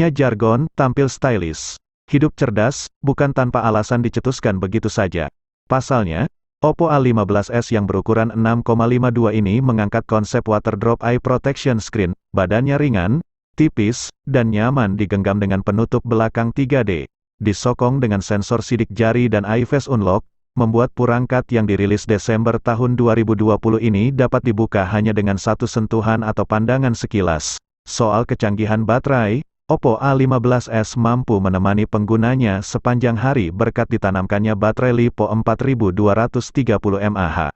Nya jargon, tampil stylish. Hidup cerdas, bukan tanpa alasan dicetuskan begitu saja. Pasalnya, Oppo A15s yang berukuran 6,52 ini mengangkat konsep water drop eye protection screen, badannya ringan, tipis, dan nyaman digenggam dengan penutup belakang 3D. Disokong dengan sensor sidik jari dan eye face unlock, membuat perangkat yang dirilis Desember tahun 2020 ini dapat dibuka hanya dengan satu sentuhan atau pandangan sekilas. Soal kecanggihan baterai, Oppo A15s mampu menemani penggunanya sepanjang hari berkat ditanamkannya baterai LiPo 4230 mAh.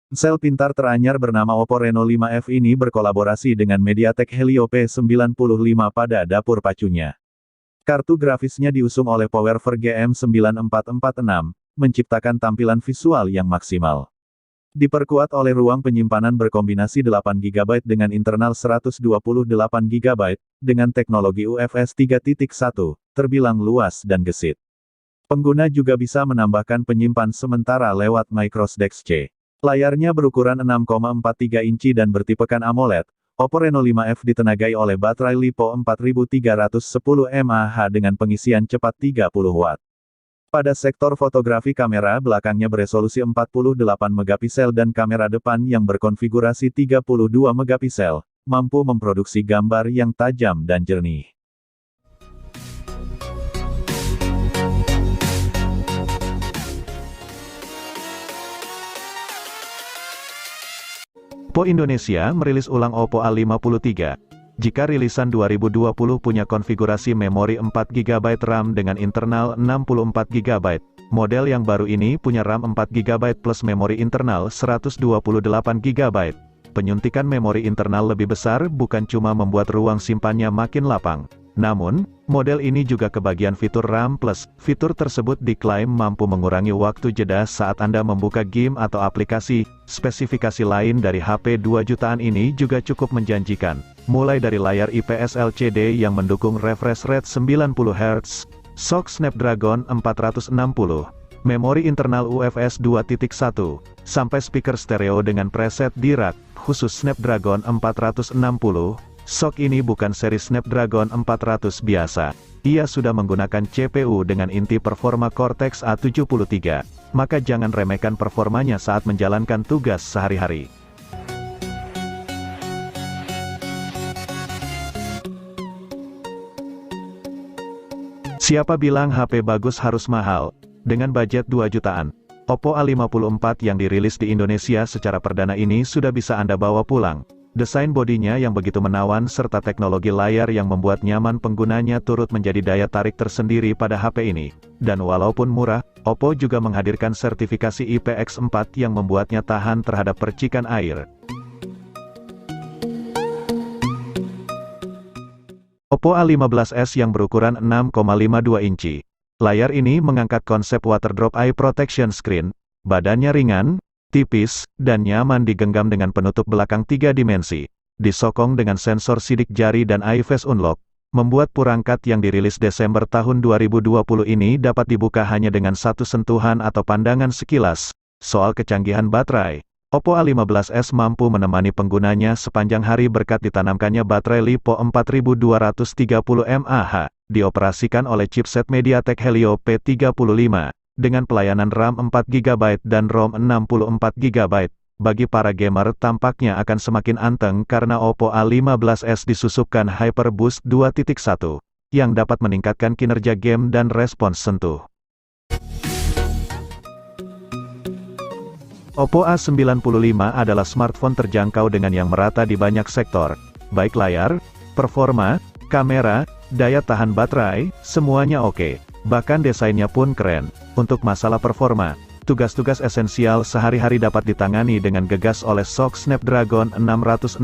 Ponsel pintar teranyar bernama Oppo Reno 5F ini berkolaborasi dengan MediaTek Helio P95 pada dapur pacunya. Kartu grafisnya diusung oleh Powerver GM9446, menciptakan tampilan visual yang maksimal. Diperkuat oleh ruang penyimpanan berkombinasi 8GB dengan internal 128GB, dengan teknologi UFS 3.1, terbilang luas dan gesit. Pengguna juga bisa menambahkan penyimpan sementara lewat microSD. Layarnya berukuran 6,43 inci dan bertipekan AMOLED. Oppo Reno 5F ditenagai oleh baterai LiPo 4310 mAh dengan pengisian cepat 30 Watt. Pada sektor fotografi, kamera belakangnya beresolusi 48 megapiksel dan kamera depan yang berkonfigurasi 32 megapiksel, mampu memproduksi gambar yang tajam dan jernih. Oppo Indonesia merilis ulang Oppo A53. Jika rilisan 2020 punya konfigurasi memori 4GB RAM dengan internal 64GB, model yang baru ini punya RAM 4GB plus memori internal 128GB. Penyuntikan memori internal lebih besar bukan cuma membuat ruang simpannya makin lapang, namun, model ini juga kebagian fitur RAM+. Fitur tersebut diklaim mampu mengurangi waktu jeda saat Anda membuka game atau aplikasi. Spesifikasi lain dari HP 2 jutaan ini juga cukup menjanjikan, mulai dari layar IPS LCD yang mendukung refresh rate 90Hz, SoC Snapdragon 460, memori internal UFS 2.1, sampai speaker stereo dengan preset di rak, khusus Snapdragon 460. SoC ini bukan seri Snapdragon 400 biasa. Ia sudah menggunakan CPU dengan inti performa Cortex A73, maka jangan remehkan performanya saat menjalankan tugas sehari-hari. Siapa bilang HP bagus harus mahal? Dengan budget 2 jutaan, Oppo A54 yang dirilis di Indonesia secara perdana ini sudah bisa Anda bawa pulang. Desain bodinya yang begitu menawan serta teknologi layar yang membuat nyaman penggunanya turut menjadi daya tarik tersendiri pada HP ini. Dan walaupun murah, Oppo juga menghadirkan sertifikasi IPX4 yang membuatnya tahan terhadap percikan air. Oppo A15s yang berukuran 6,52 inci. Layar ini mengangkat konsep water drop eye protection screen, badannya ringan, tipis, dan nyaman digenggam dengan penutup belakang 3 dimensi. Disokong dengan sensor sidik jari dan eye face unlock, membuat perangkat yang dirilis Desember tahun 2020 ini dapat dibuka hanya dengan satu sentuhan atau pandangan sekilas. Soal kecanggihan baterai, Oppo A15s mampu menemani penggunanya sepanjang hari berkat ditanamkannya baterai LiPo 4230 mAh, dioperasikan oleh chipset MediaTek Helio P35. Dengan pelayanan RAM 4GB dan ROM 64GB, bagi para gamer tampaknya akan semakin anteng karena Oppo A15s disusupkan HyperBoost 2.1, yang dapat meningkatkan kinerja game dan respons sentuh. Oppo A95 adalah smartphone terjangkau dengan yang merata di banyak sektor, baik layar, performa, kamera, daya tahan baterai, semuanya oke. Bahkan desainnya pun keren. Untuk masalah performa, tugas-tugas esensial sehari-hari dapat ditangani dengan gegas oleh SoC Snapdragon 662.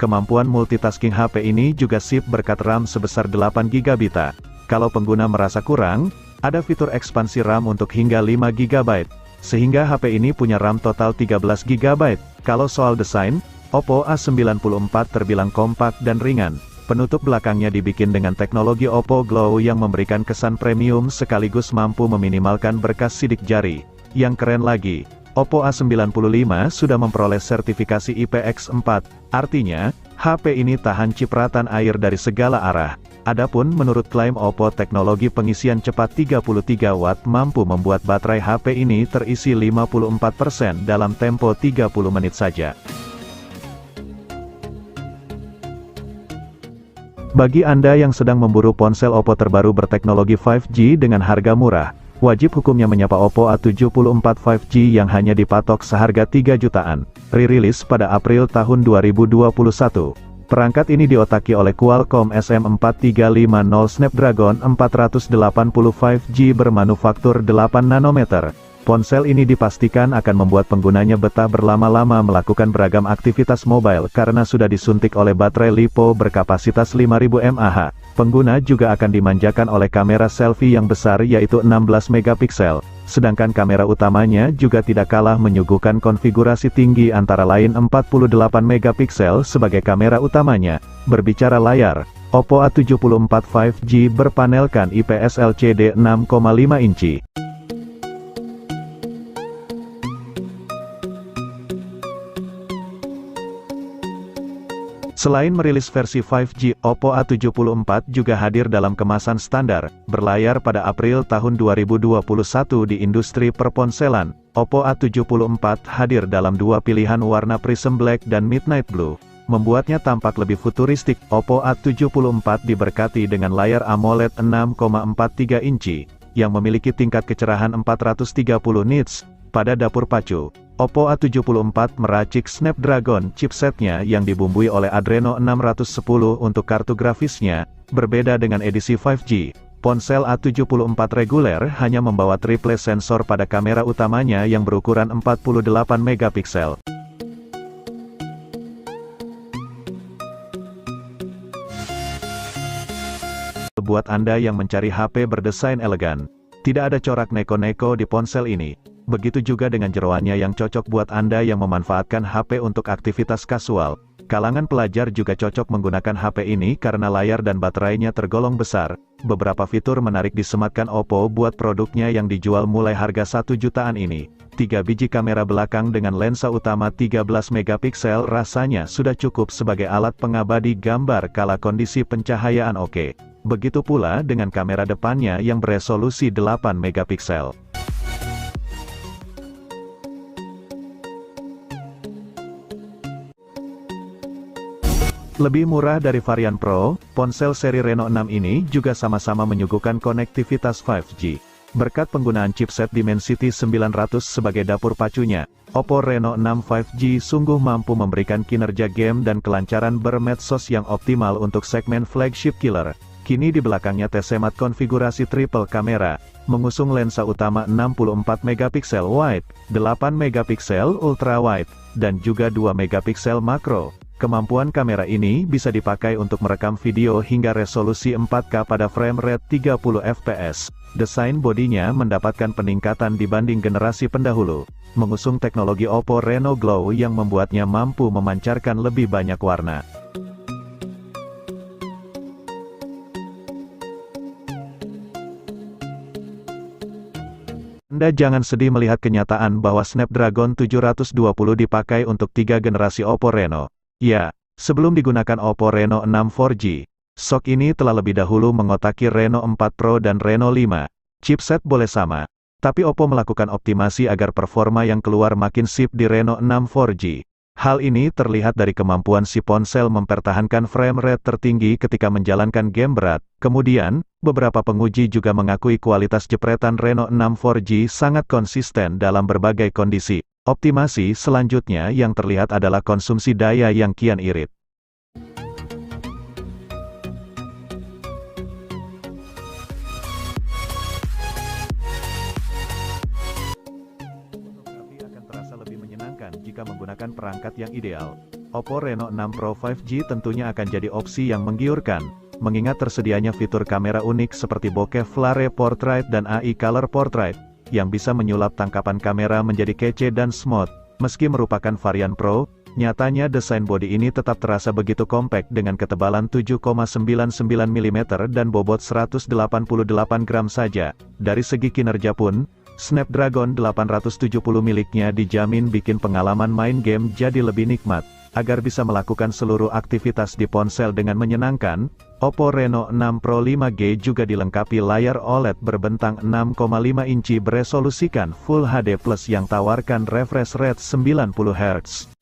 Kemampuan multitasking HP ini juga sip berkat RAM sebesar 8GB. Kalau pengguna merasa kurang, ada fitur ekspansi RAM untuk hingga 5GB, sehingga HP ini punya RAM total 13GB. Kalau soal desain, Oppo A94 terbilang kompak dan ringan. Penutup belakangnya dibikin dengan teknologi Oppo Glow yang memberikan kesan premium sekaligus mampu meminimalkan berkas sidik jari. Yang keren lagi, Oppo A95 sudah memperoleh sertifikasi IPX4, artinya, HP ini tahan cipratan air dari segala arah. Adapun menurut klaim Oppo, teknologi pengisian cepat 33 Watt mampu membuat baterai HP ini terisi 54% dalam tempo 30 menit saja. Bagi Anda yang sedang memburu ponsel Oppo terbaru berteknologi 5G dengan harga murah, wajib hukumnya menyapa Oppo A74 5G yang hanya dipatok seharga 3 jutaan. Rilis pada April tahun 2021. Perangkat ini diotaki oleh Qualcomm SM4350 Snapdragon 480 5G bermanufaktur 8 nanometer. Ponsel ini dipastikan akan membuat penggunanya betah berlama-lama melakukan beragam aktivitas mobile karena sudah disuntik oleh baterai LiPo berkapasitas 5000 mAh. Pengguna juga akan dimanjakan oleh kamera selfie yang besar yaitu 16 megapiksel. Sedangkan kamera utamanya juga tidak kalah menyuguhkan konfigurasi tinggi antara lain 48 megapiksel sebagai kamera utamanya. Berbicara layar, Oppo A74 5G berpanelkan IPS LCD 6,5 inci. Selain merilis versi 5G, Oppo A74 juga hadir dalam kemasan standar, berlayar pada April tahun 2021 di industri perponselan. Oppo A74 hadir dalam dua pilihan warna Prism Black dan Midnight Blue. Membuatnya tampak lebih futuristik, Oppo A74 diberkati dengan layar AMOLED 6,43 inci, yang memiliki tingkat kecerahan 430 nits. Pada dapur pacu, Oppo A74 meracik Snapdragon chipsetnya yang dibumbui oleh Adreno 610 untuk kartu grafisnya. Berbeda dengan edisi 5G, ponsel A74 reguler hanya membawa triple sensor pada kamera utamanya yang berukuran 48 megapiksel. Buat Anda yang mencari HP berdesain elegan, tidak ada corak neko-neko di ponsel ini. Begitu juga dengan jeroannya yang cocok buat Anda yang memanfaatkan HP untuk aktivitas kasual. Kalangan pelajar juga cocok menggunakan HP ini karena layar dan baterainya tergolong besar. Beberapa fitur menarik disematkan Oppo buat produknya yang dijual mulai harga 1 jutaan ini. 3 biji kamera belakang dengan lensa utama 13 megapiksel rasanya sudah cukup sebagai alat pengabadi gambar kala kondisi pencahayaan oke. Begitu pula dengan kamera depannya yang beresolusi 8 megapiksel. Lebih murah dari varian Pro, ponsel seri Reno 6 ini juga sama-sama menyuguhkan konektivitas 5G. Berkat penggunaan chipset Dimensity 900 sebagai dapur pacunya, Oppo Reno 6 5G sungguh mampu memberikan kinerja game dan kelancaran bermedsos yang optimal untuk segmen flagship killer. Kini di belakangnya tersemat konfigurasi triple kamera, mengusung lensa utama 64 megapiksel wide, 8 megapiksel ultra wide, dan juga 2 megapiksel makro. Kemampuan kamera ini bisa dipakai untuk merekam video hingga resolusi 4K pada frame rate 30 fps. Desain bodinya mendapatkan peningkatan dibanding generasi pendahulu, mengusung teknologi Oppo Reno Glow yang membuatnya mampu memancarkan lebih banyak warna. Anda jangan sedih melihat kenyataan bahwa Snapdragon 720 dipakai untuk 3 generasi Oppo Reno. Ya, sebelum digunakan Oppo Reno 6 4G, SoC ini telah lebih dahulu mengotaki Reno 4 Pro dan Reno 5. Chipset boleh sama, tapi Oppo melakukan optimasi agar performa yang keluar makin sip di Reno 6 4G. Hal ini terlihat dari kemampuan si ponsel mempertahankan frame rate tertinggi ketika menjalankan game berat. Kemudian, beberapa penguji juga mengakui kualitas jepretan Reno 6 4G sangat konsisten dalam berbagai kondisi. Optimasi selanjutnya yang terlihat adalah konsumsi daya yang kian irit. Fotografi akan terasa lebih menyenangkan jika menggunakan perangkat yang ideal. Oppo Reno 6 Pro 5G tentunya akan jadi opsi yang menggiurkan, mengingat tersedianya fitur kamera unik seperti bokeh Flare Portrait dan AI Color Portrait, yang bisa menyulap tangkapan kamera menjadi kece dan smooth. Meski merupakan varian Pro, nyatanya desain bodi ini tetap terasa begitu kompak dengan ketebalan 7,99 mm dan bobot 188 gram saja. Dari segi kinerja pun, Snapdragon 870 miliknya dijamin bikin pengalaman main game jadi lebih nikmat. Agar bisa melakukan seluruh aktivitas di ponsel dengan menyenangkan, Oppo Reno 6 Pro 5G juga dilengkapi layar OLED berbentang 6,5 inci beresolusikan Full HD Plus yang tawarkan refresh rate 90 Hz.